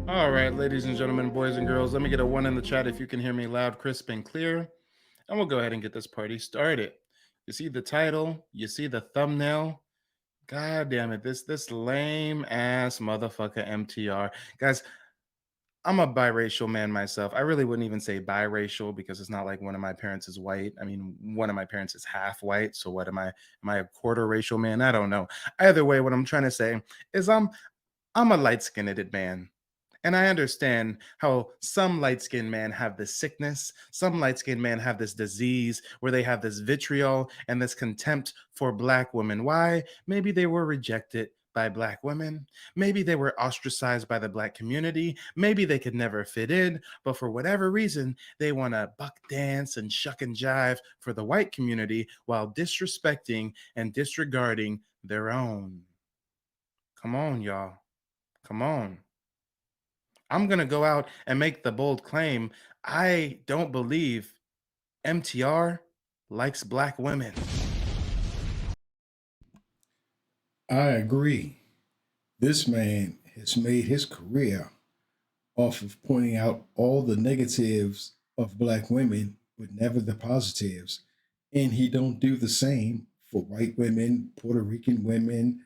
All right, ladies and gentlemen, boys and girls, let me get a one in the chat if you can hear me loud, crisp, and clear. And we'll go ahead and get this party started. You see the title, you see the thumbnail. God damn it, this lame ass motherfucker MTR. Guys, I'm a biracial man myself. I really wouldn't even say biracial because it's not like one of my parents is white. I mean, one of my parents is half white. So what am I? Am I a quarter racial man? I don't know. Either way, what I'm trying to say is I'm a light-skinned man. And I understand how some light-skinned men have this sickness, some light-skinned men have this disease where they have this vitriol and this contempt for black women. Why? Maybe they were rejected by black women. Maybe they were ostracized by the black community. Maybe they could never fit in, but for whatever reason, they want to buck dance and shuck and jive for the white community while disrespecting and disregarding their own. Come on, y'all. Come on. I'm going to go out and make the bold claim. I don't believe MTR likes black women. I agree. This man has made his career off of pointing out all the negatives of black women, but never the positives. And he don't do the same for white women, Puerto Rican women,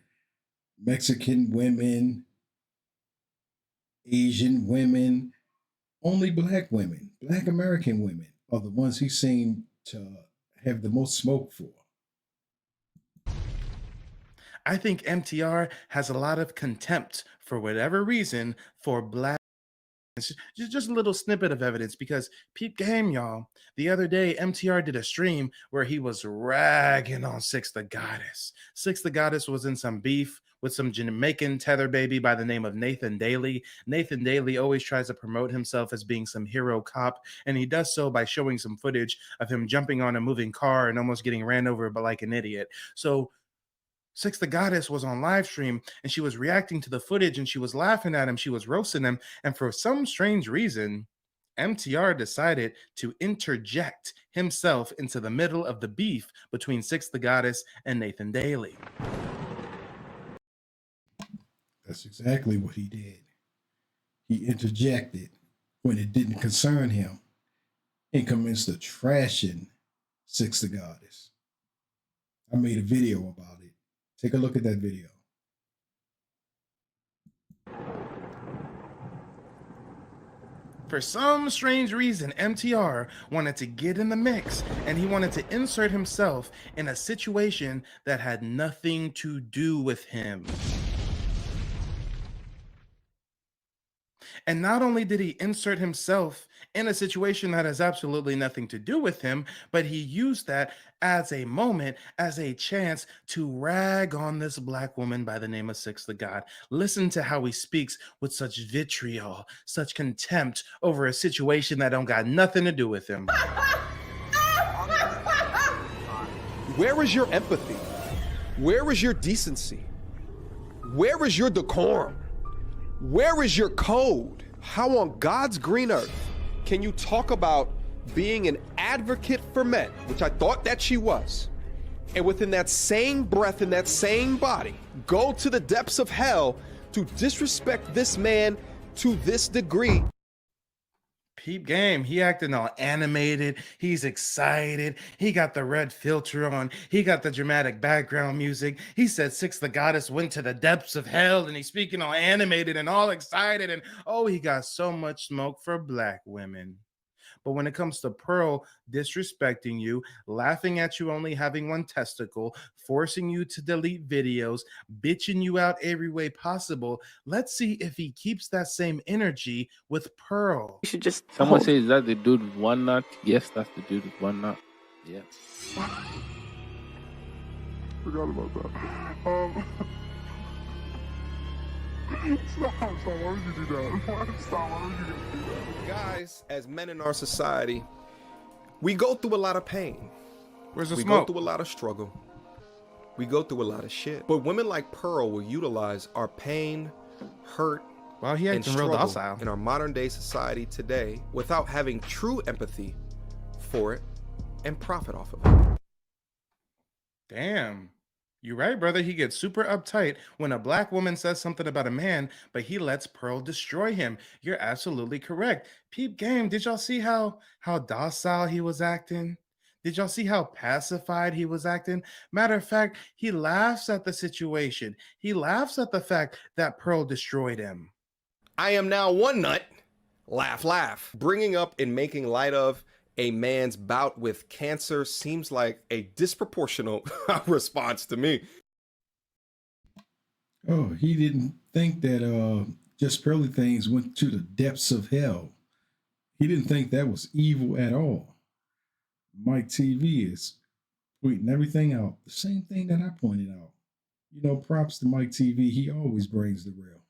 Mexican women, Asian women, only black women, black American women are the ones he seemed to have the most smoke for. I think MTR has a lot of contempt for whatever reason for black. Just a little snippet of evidence because peep game, y'all. The other day, MTR did a stream where he was ragging on Six the Goddess. Six the Goddess was in some beef with some Jamaican tether baby by the name of Nathan Daly. Nathan Daly always tries to promote himself as being some hero cop, and he does so by showing some footage of him jumping on a moving car and almost getting ran over by like an idiot. So Six the Goddess was on live stream and she was reacting to the footage and she was laughing at him. She was roasting him. And for some strange reason, MTR decided to interject himself into the middle of the beef between Six the Goddess and Nathan Daly. That's exactly what he did. He interjected when it didn't concern him and commenced to trashing Six the Goddess. I made a video about it. Take a look at that video. For some strange reason, MTR wanted to get in the mix and he wanted to insert himself in a situation that had nothing to do with him. And not only did he insert himself in a situation that has absolutely nothing to do with him, but he used that as a moment, as a chance to rag on this black woman by the name of Six the God. Listen to how he speaks with such vitriol, such contempt over a situation that don't got nothing to do with him. Where is your empathy? Where is your decency? Where is your decorum? Where is your code? How on God's green earth can you talk about being an advocate for men, which I thought that she was, and within that same breath, in that same body, go to the depths of hell to disrespect this man to this degree? Peep game. He acting all animated. He's excited. He got the red filter on. He got the dramatic background music. He said Six the Goddess went to the depths of hell and he's speaking all animated and all excited. And oh, he got so much smoke for black women. But when it comes to Pearl disrespecting you, laughing at you only having one testicle, forcing you to delete videos, bitching you out every way possible, let's see if he keeps that same energy with Pearl. You should just Someone says, is that the dude with one nut? Yes, that's the dude with one nut. Yeah. Forgot about that. Stop, why would you do that? Stop, why would you do that? Guys, as men in our society, we go through a lot of pain. Where's the We smoke? go through a lot of struggle. We go through a lot of shit. But women like Pearl will utilize our pain, hurt, Wow, he and acting real struggle docile. in our modern day society today without having true empathy for it and profit off of it. Damn. You're right, brother. He gets super uptight when a black woman says something about a man, but he lets Pearl destroy him. You're absolutely correct. Peep game, did y'all see how docile he was acting? Did y'all see how pacified he was acting? Matter of fact, he laughs at the situation. He laughs at the fact that Pearl destroyed him. I am now one nut. Laugh, laugh. Bringing up and making light of a man's bout with cancer seems like a disproportional response to me. Oh, he didn't think that just Pearly things went to the depths of hell. He didn't think that was evil at all. Mike TV is pointing everything out. The same thing that I pointed out. You know, props to Mike TV. He always brings the real.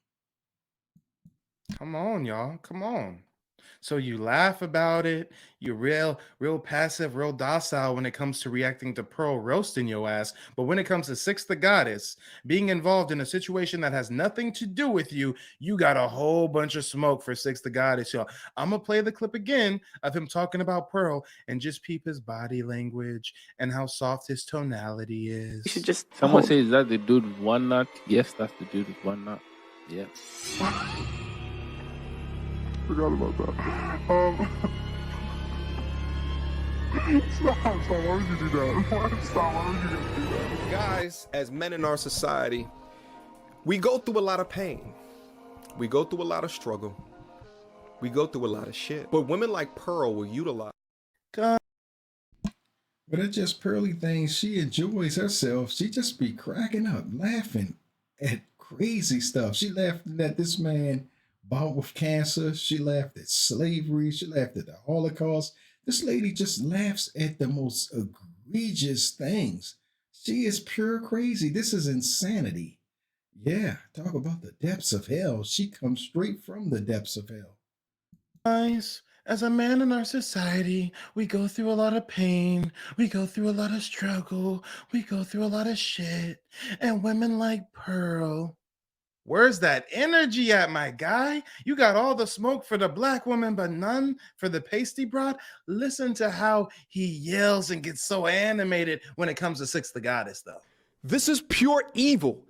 Come on, y'all. Come on. So you laugh about it. You're real passive, real docile when it comes to reacting to Pearl roasting your ass. But when it comes to Six the Goddess being involved in a situation that has nothing to do with you, you got a whole bunch of smoke for Six the Goddess, y'all. I'm gonna play the clip again of him talking about Pearl and just peep his body language and how soft his tonality is. You should just Someone says, is that the dude with one nut? Yes, that's the dude with one nut. Yeah. Forgot about that. Stop, why would you do that? Stop, why would you do that? Guys, as men in our society, we go through a lot of pain. We go through a lot of struggle. We go through a lot of shit. But women like Pearl will utilize. But it's just Pearly things. She enjoys herself. She just be cracking up, laughing at crazy stuff. She laughed at this man bout with cancer. She laughed at slavery. She laughed at the Holocaust. This lady just laughs at the most egregious things. She is pure crazy. This is insanity. Yeah, talk about the depths of hell. She comes straight from the depths of hell. Guys, as a man in our society, we go through a lot of pain, we go through a lot of struggle, we go through a lot of shit. And women like Pearl, where's that energy at, my guy? You got all the smoke for the black woman, but none for the pasty broad. Listen to how he yells and gets so animated when it comes to Six the Goddess, though. This is pure evil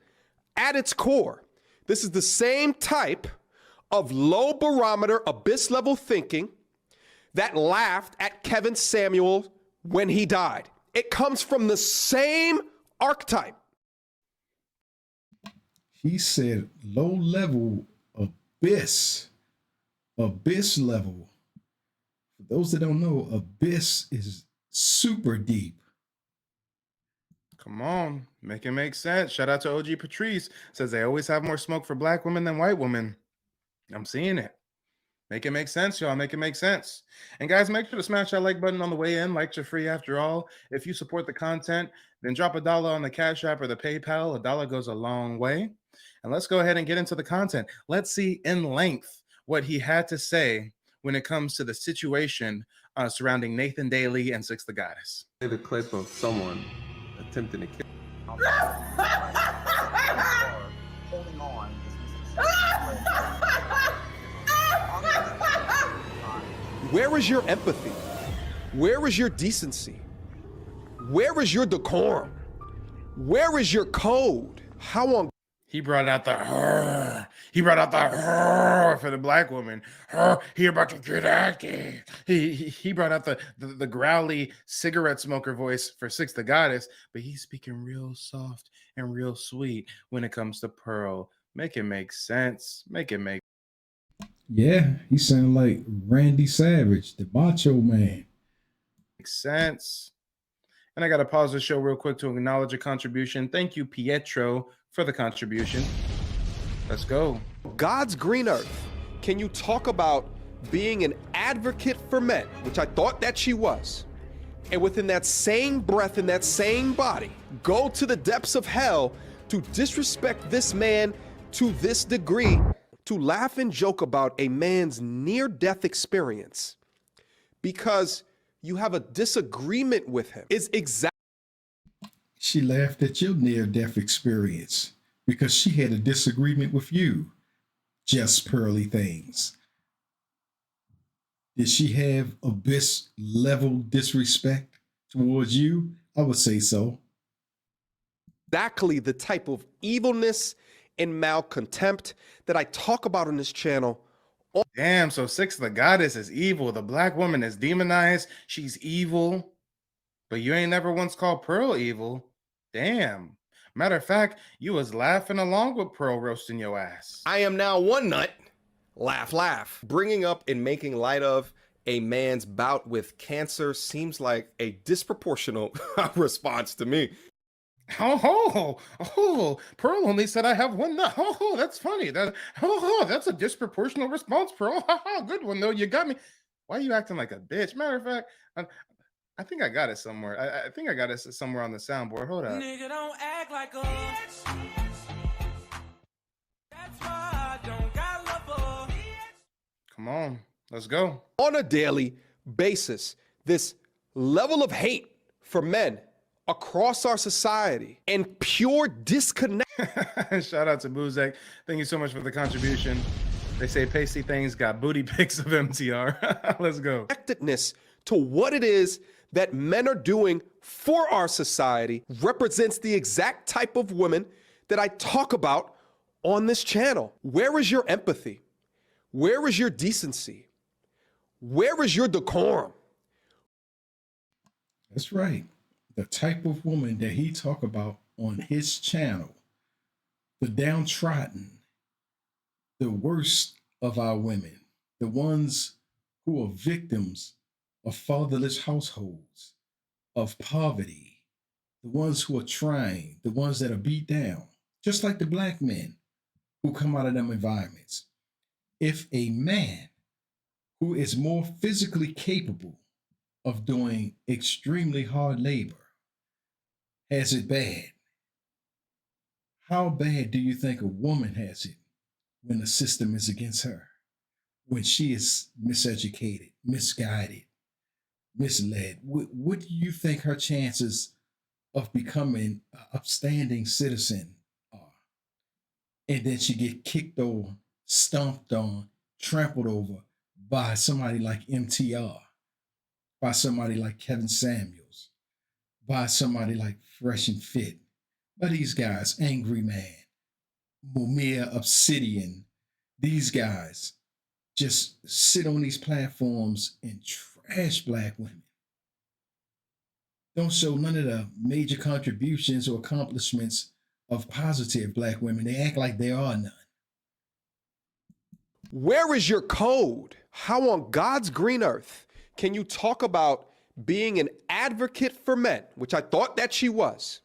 at its core. This is the same type of low barometer, abyss level thinking that laughed at Kevin Samuel when he died. It comes from the same archetype. He said low level abyss. Abyss level. For those that don't know, abyss is super deep. Come on, make it make sense. Shout out to OG Patrice. Says they always have more smoke for black women than white women. I'm seeing it. Make it make sense, y'all. Make it make sense. And guys, make sure to smash that like button on the way in. Likes are free after all. If you support the content, then drop $1 on the Cash App or the PayPal. $1 goes a long way. And let's go ahead and get into the content. Let's see in length what he had to say when it comes to the situation surrounding Nathan Daly and Six the Goddess. Play the clip of someone attempting to kill. Holding on. Where is your empathy? Where is your decency? Where is your decorum? Where is your code? How on He brought out the her. He brought out the her for the black woman. Her, he about to get active. He brought out the growly cigarette smoker voice for Six the Goddess, but he's speaking real soft and real sweet when it comes to Pearl. Make it make sense. Make it make Yeah, he sounded like Randy Savage, the Macho Man. sense. And I got to pause the show real quick to acknowledge a contribution. Thank you, Pietro, for the contribution. Let's go. God's green earth? Can you talk about being an advocate for men, which I thought that she was, and within that same breath, in that same body, go to the depths of hell to disrespect this man to this degree, to laugh and joke about a man's near-death experience because you have a disagreement with him is exactly. She laughed at your near-death experience because she had a disagreement with you. Just Pearly things. Did she have abyss level disrespect towards you? I would say so. exactly the type of evilness and malcontempt that I talk about on this channel. Damn, so Six the Goddess is evil. The black woman is demonized. She's evil. But you ain't never once called Pearl evil. Damn. Matter of fact, you was laughing along with Pearl roasting your ass. I am now one nut. Laugh, laugh. Bringing up and making light of a man's bout with cancer seems like a disproportional response to me. Oh, Pearl only said I have one nut. Oh, that's funny. That's a disproportional response, Pearl. Good one, though. You got me. Why are you acting like a bitch? Matter of fact, I think I got it somewhere. I think I got it somewhere on the soundboard. Hold up. Nigga, don't act like a bitch. That's why I don't got love for. Come on, let's go. On a daily basis, this level of hate for men across our society and pure disconnect. Shout out to Buzek. Thank you so much for the contribution. They say pasty things got booty pics of MTR. Let's go. Connectedness to what it is that men are doing for our society represents the exact type of women that I talk about on this channel. Where is your empathy? Where is your decency? Where is your decorum? That's right. The type of woman that he talk about on his channel, the downtrodden, the worst of our women, the ones who are victims of fatherless households, of poverty, the ones who are trying, the ones that are beat down, just like the black men who come out of them environments. If a man who is more physically capable of doing extremely hard labor has it bad, how bad do you think a woman has it when the system is against her? When she is miseducated, misguided, misled? What do you think her chances of becoming an upstanding citizen are? And then she get kicked over, stomped on, trampled over by somebody like MTR, by somebody like Kevin Samuels, by somebody like Fresh and Fit, by these guys, Angry Man, Mumia Obsidian. These guys just sit on these platforms and trash black women. Don't show none of the major contributions or accomplishments of positive black women. They act like there are none. Where is your code? How on God's green earth can you talk about being an advocate for men, which I thought that she was,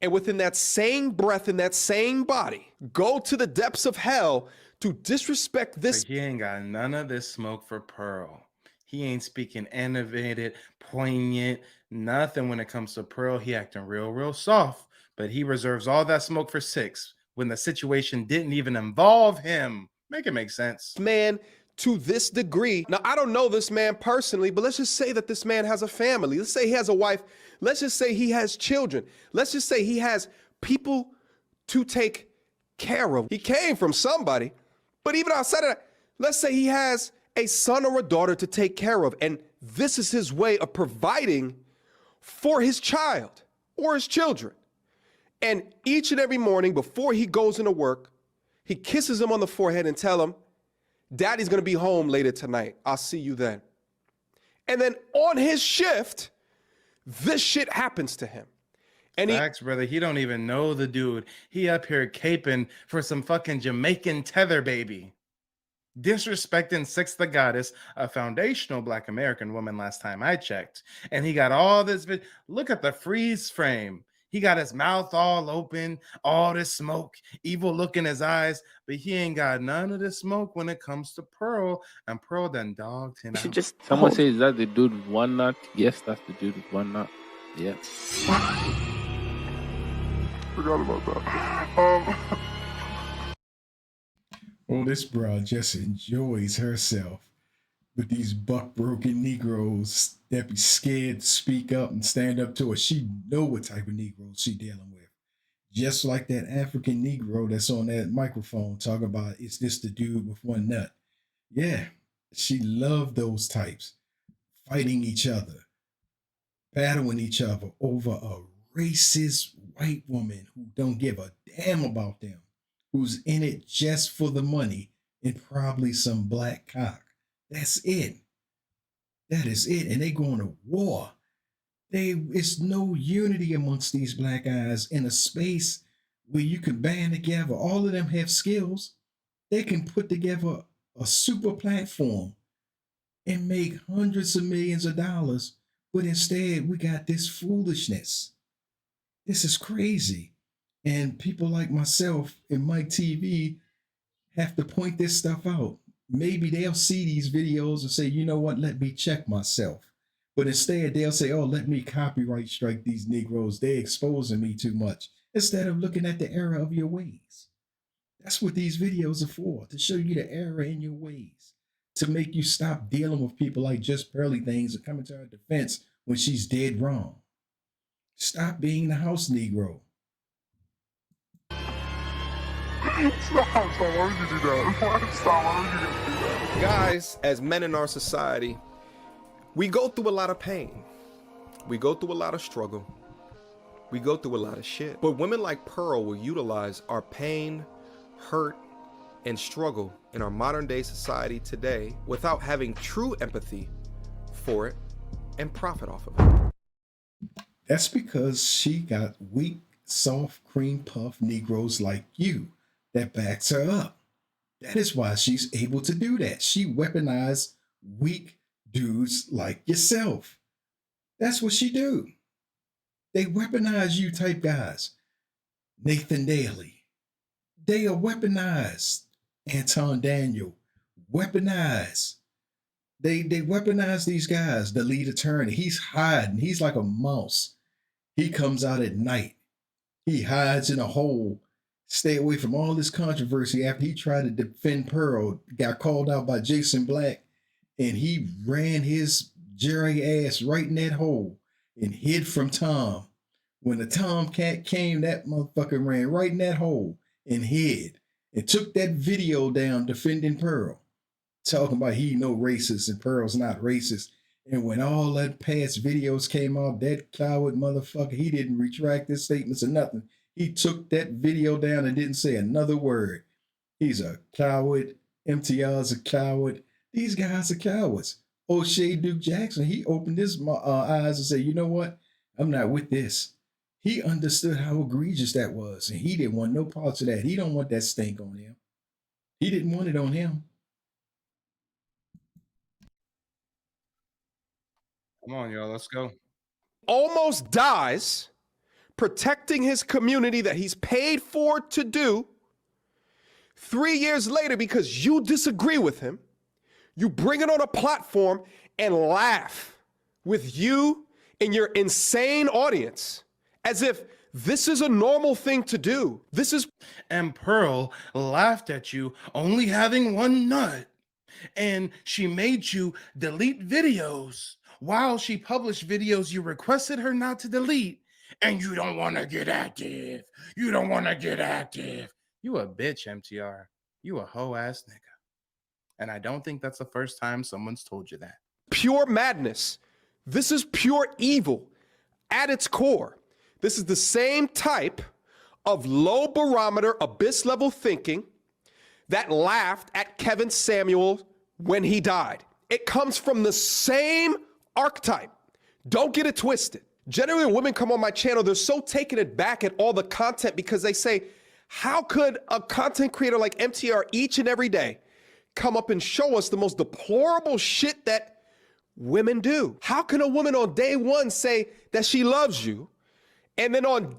and within that same breath, in that same body, go to the depths of hell to disrespect this? Like, he ain't got none of this smoke for Pearl. He ain't speaking animated, poignant, nothing when it comes to Pearl. He acting real soft, but he reserves all that smoke for Six when the situation didn't even involve him. Make it make sense. Man, to this degree. Now, I don't know this man personally, but let's just say that this man has a family. Let's say he has a wife. Let's just say he has children. Let's just say he has people to take care of. He came from somebody, but even outside of that, let's say he has a son or a daughter to take care of, and this is his way of providing for his child or his children. And each and every morning before he goes into work, he kisses him on the forehead and tell him, Daddy's gonna be home later tonight. I'll see you then. And then on his shift, this shit happens to him. And Facts, brother. He don't even know the dude. He up here caping for some fucking Jamaican tether baby. Disrespecting Six the Goddess, a foundational Black American woman last time I checked. And he got all this. Look at the freeze frame. He got his mouth all open, all this smoke, evil look in his eyes, but he ain't got none of this smoke when it comes to Pearl. And Pearl done dogged him out. Someone says, is that the dude with one nut? Yes, that's the dude with one nut. Yeah. Forgot about that. Oh, this broad just enjoys herself with these buck-broken Negroes that be scared to speak up and stand up to her. She know what type of Negroes she dealing with. Just like that African Negro that's on that microphone talking about, is this the dude with one nut? Yeah, she loved those types, fighting each other, battling each other over a racist white woman who don't give a damn about them, who's in it just for the money and probably some black cock. That's it. That is it. And they going to war. It's no unity amongst these black guys in a space where you can band together. All of them have skills. They can put together a super platform and make hundreds of millions of dollars. But instead, we got this foolishness. This is crazy. And people like myself and Mike TV have to point this stuff out. Maybe they'll see these videos and say, you know what, let me check myself. But instead, they'll say, oh, let me copyright strike these Negroes. They're exposing me too much. Instead of looking at the error of your ways. That's what these videos are for, to show you the error in your ways, to make you stop dealing with people like Just Pearly things and coming to her defense when she's dead wrong. Stop being the house Negro. Stop, why would you do that? Stop, why would you do that? Guys, as men in our society, we go through a lot of pain. We go through a lot of struggle. We go through a lot of shit. But women like Pearl will utilize our pain, hurt, and struggle in our modern day society today without having true empathy for it and profit off of it. That's because she got weak, soft, cream puff Negroes like you that backs her up. That is why she's able to do that. She weaponized weak dudes like yourself. That's what she do. They weaponize you type guys. Nathan Daly. They are weaponized. Anton Daniel. Weaponized. They weaponize these guys. The lead attorney. He's hiding. He's like a mouse. He comes out at night. He hides in a hole. Stay away from all this controversy after he tried to defend Pearl. Got called out by Jason Black. And he ran his Jerry ass right in that hole and hid from Tom. When the Tomcat came, that motherfucker ran right in that hole and hid and took that video down defending Pearl, talking about he no racist and Pearl's not racist. And when all that past videos came out, that coward motherfucker, he didn't retract his statements or nothing. He took that video down and didn't say another word. He's a coward. MTR's a coward. These guys are cowards. O'Shea Duke Jackson, he opened his eyes and said, you know what? I'm not with this. He understood how egregious that was, and he didn't want no parts of that. He don't want that stink on him. He didn't want it on him. Come on, y'all. Let's go. Almost dies protecting his community that he's paid for to do. 3 years later, because you disagree with him, you bring it on a platform and laugh with you and your insane audience as if this is a normal thing to do. This is. And Pearl laughed at you only having one nut. And she made you delete videos while she published videos you requested her not to delete. And you don't want to get active. You don't want to get active. You a bitch, MTR. You a hoe ass nigga. And I don't think that's the first time someone's told you that. Pure madness. This is pure evil at its core. This is the same type of low barometer, abyss level thinking that laughed at Kevin Samuel when he died. It comes from the same archetype. Don't get it twisted. Generally, when women come on my channel, they're so taken aback at all the content because they say, how could a content creator like MTR each and every day come up and show us the most deplorable shit that women do? How can a woman on day one say that she loves you and then on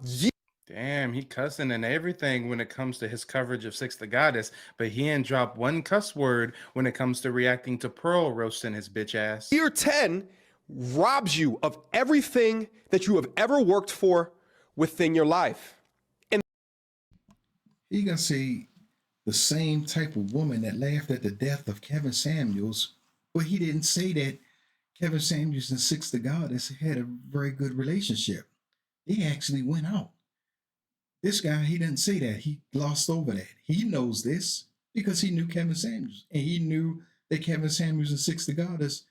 Damn, he cussing and everything when it comes to his coverage of Six the Goddess, but he ain't dropped one cuss word when it comes to reacting to Pearl roasting his bitch ass. year 10 robs you of everything that you have ever worked for within your life? And You gotta see the same type of woman that laughed at the death of Kevin Samuels, but he didn't say that Kevin Samuels and Six the Goddess had a very good relationship. They actually went out. This guy, he didn't say that. He glossed over that. He knows this because he knew Kevin Samuels, and he knew that Kevin Samuels and Six the Goddess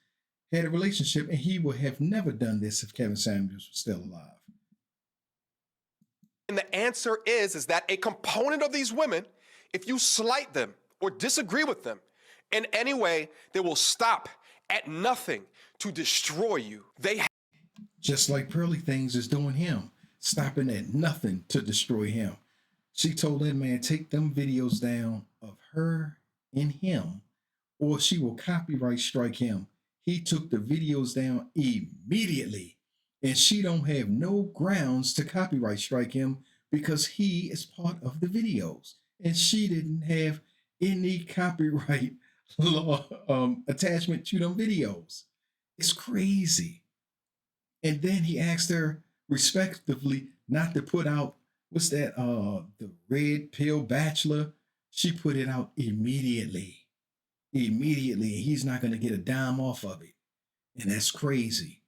had a relationship, and he would have never done this if Kevin Samuels was still alive. And the answer is that a component of these women, if you slight them or disagree with them in any way, they will stop at nothing to destroy you. Just like Pearly Things is doing him, stopping at nothing to destroy him. She told that man, take them videos down of her and him, or she will copyright strike him. He took the videos down immediately, and she don't have no grounds to copyright strike him because he is part of the videos, and she didn't have any copyright law attachment to them videos. It's crazy. And then he asked her respectively not to put out what's that the red pill bachelor. She put it out immediately. He's not going to get a dime off of it. And that's crazy.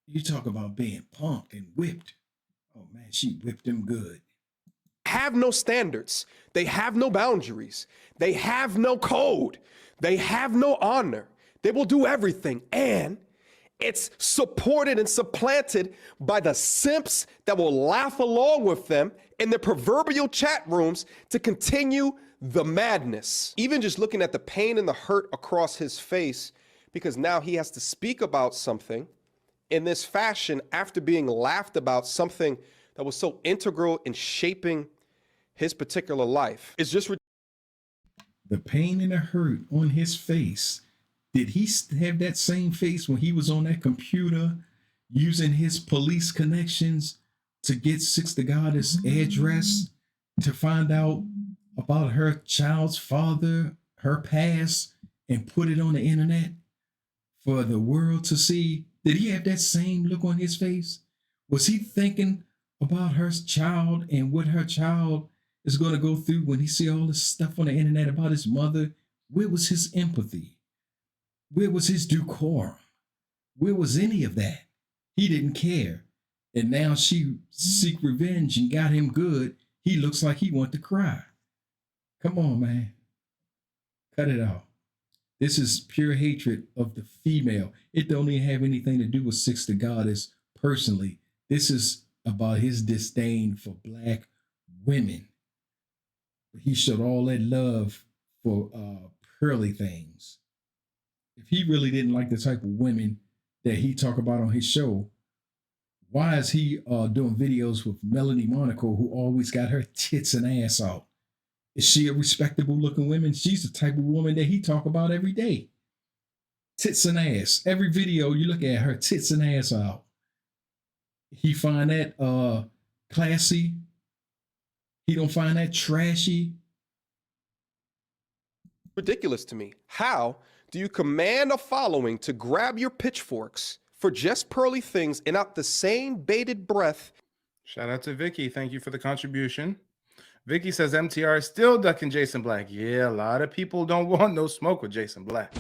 You talk about being punked and whipped. Oh man, she whipped him good. Have no standards. They have no boundaries. They have no code. They have no honor. They will do everything. And it's supported and supplanted by the simps that will laugh along with them in their proverbial chat rooms to continue the madness. Even just looking at the pain and the hurt across his face, because now he has to speak about something in this fashion after being laughed about, something that was so integral in shaping his particular life. It's just the pain and the hurt on his face. Did he have that same face when he was on that computer using his police connections to get Six the Goddess address to find out about her child's father, her past, and put it on the internet for the world to see? Did he have that same look on his face? Was he thinking about her child and what her child is going to go through when he see all this stuff on the internet about his mother? Where was his empathy? Where was his decorum? Where was any of that? He didn't care. And now she seek revenge and got him good. He looks like he want to cry. Come on, man. Cut it out. This is pure hatred of the female. It don't even have anything to do with Six the Goddess personally. This is about his disdain for black women. He showed all that love for Pearly Things. If he really didn't like the type of women that he talk about on his show, why is he doing videos with Melanie Monaco, who always got her tits and ass out? Is she a respectable looking woman? She's the type of woman that he talk about every day. Tits and ass. Every video you look at, her tits and ass out. He find that classy. He don't find that trashy. ridiculous to me. How do you command a following to grab your pitchforks for just Pearly Things and out the same bated breath? Shout out to Vicky. Thank you for the contribution. Vicky says MTR is still ducking Jason Black. Yeah, a lot of people don't want no smoke with Jason Black.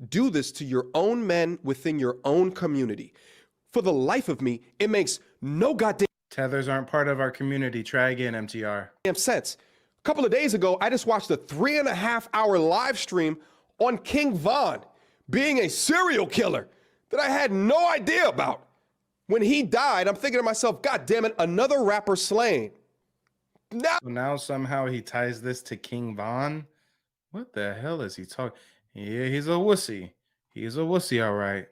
Do this to your own men within your own community. For the life of me, it makes no goddamn Tethers aren't part of our community. Try again, MTR. sense. A couple of days ago, I just watched a 3.5-hour live stream on King Von being a serial killer that I had no idea about. When he died, I'm thinking to myself, God damn it, another rapper slain. Now somehow he ties this to King Von. What the hell is he talking? Yeah, he's a wussy. He's a wussy, all right.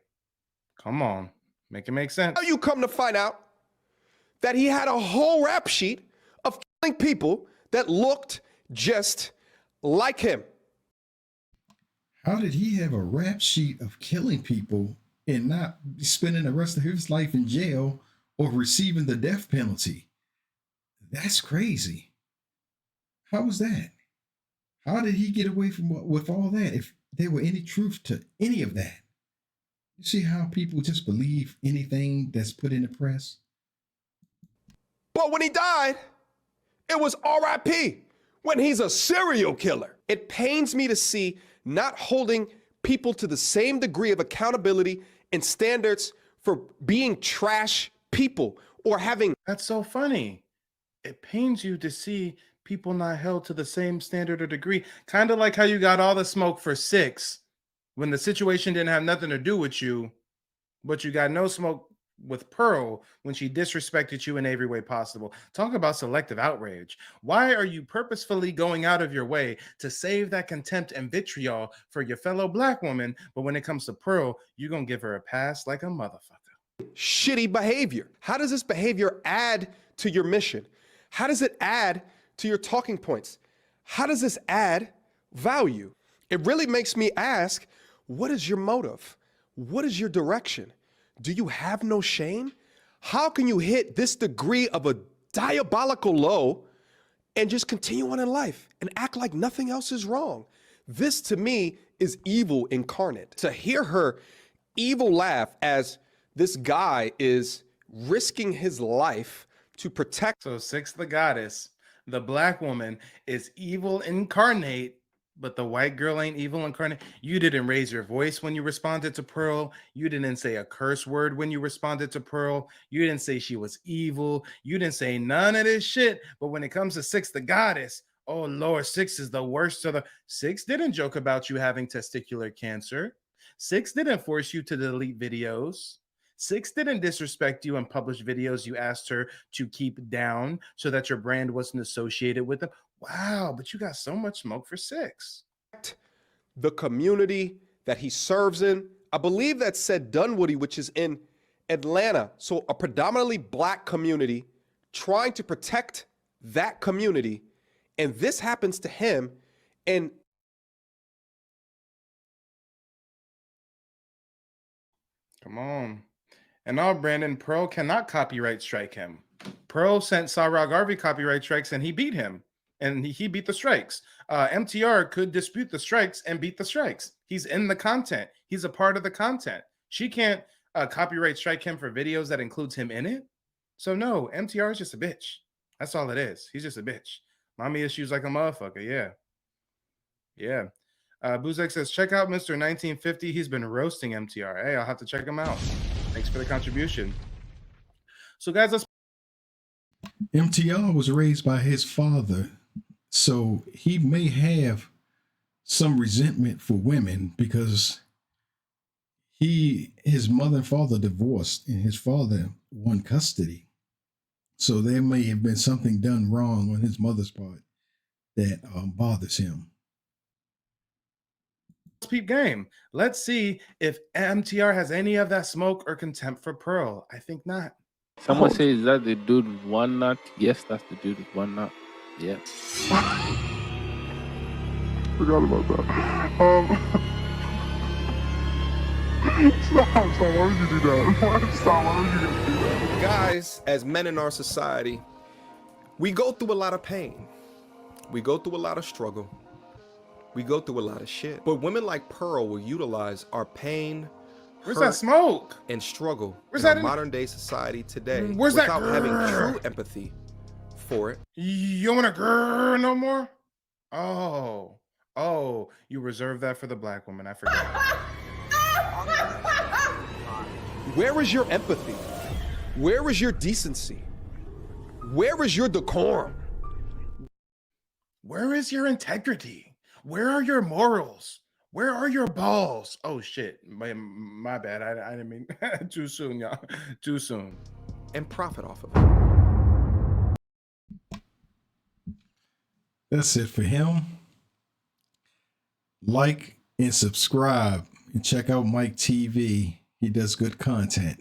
Come on, make it make sense. Now you come to find out that he had a whole rap sheet of killing people that looked just like him. How did he have a rap sheet of killing people and not spending the rest of his life in jail or receiving the death penalty? That's crazy. How was that? How did he get away with all that if there were any truth to any of that? You see how people just believe anything that's put in the press? But when he died, it was RIP when he's a serial killer. It pains me to see not holding people to the same degree of accountability and standards for being trash people or having. That's so funny. It pains you to see people not held to the same standard or degree. Kind of like how you got all the smoke for 6 when the situation didn't have nothing to do with you, but you got no smoke with Pearl when she disrespected you in every way possible. Talk about selective outrage. Why are you purposefully going out of your way to save that contempt and vitriol for your fellow black woman, but when it comes to Pearl, you're going to give her a pass like a motherfucker? Shitty behavior. How does this behavior add to your mission? How does it add to your talking points? How does this add value? It really makes me ask, what is your motive? What is your direction? Do you have no shame? How can you hit this degree of a diabolical low and just continue on in life and act like nothing else is wrong? This to me is evil incarnate. To hear her evil laugh as this guy is risking his life to protect. So Six the goddess, the black woman, is evil incarnate, but the white girl ain't evil incarnate. You didn't raise your voice when you responded to Pearl. You didn't say a curse word when you responded to Pearl. You didn't say she was evil. You didn't say none of this shit. But when it comes to Six the goddess, oh Lord, Six is the worst of the. Six didn't joke about you having testicular cancer. Six didn't force you to delete videos. Six didn't disrespect you and publish videos you asked her to keep down so that your brand wasn't associated with them. Wow, but you got so much smoke for Six. The community that he serves in. I believe that said Dunwoody, which is in Atlanta. So a predominantly black community trying to protect that community. And this happens to him. And Come on. And now Brandon, Pearl cannot copyright strike him. Pearl sent Sarah Garvey copyright strikes and he beat him. And he beat the strikes. MTR could dispute the strikes and beat the strikes. He's in the content. He's a part of the content. She can't copyright strike him for videos that includes him in it. So no, MTR is just a bitch. That's all it is. He's just a bitch. Mommy issues like a motherfucker. Yeah. Yeah. Buzek says, check out Mr. 1950. He's been roasting MTR. Hey, I'll have to check him out. Thanks for the contribution. So, guys, let's. MTR was raised by his father, so he may have some resentment for women because his mother and father divorced and his father won custody. So there may have been something done wrong on his mother's part that bothers him. Peep game. Let's see if MTR has any of that smoke or contempt for Pearl. I think not. Someone says, is that the dude with one nut? Yes, that's the dude with one nut. Yeah. Forgot about that. Stop, why would you do that? Stop, why would you do that? guys, as men in our society, we go through a lot of pain. We go through a lot of struggle. We go through a lot of shit. But women like Pearl will utilize our pain, Where's hurt, that smoke? and struggle Where's in that our in- modern day society today Where's that without having grrr? true empathy for it. You don't want to grrr no more? Oh, you reserved that for the black woman. I forgot. Where is your empathy? Where is your decency? Where is your decorum? Where is your integrity? Where are your morals? Where are your balls? Oh shit, my bad. I didn't mean too soon, y'all. Too soon. And profit off of it. That's it for him. Like and subscribe and check out Mike TV. He does good content.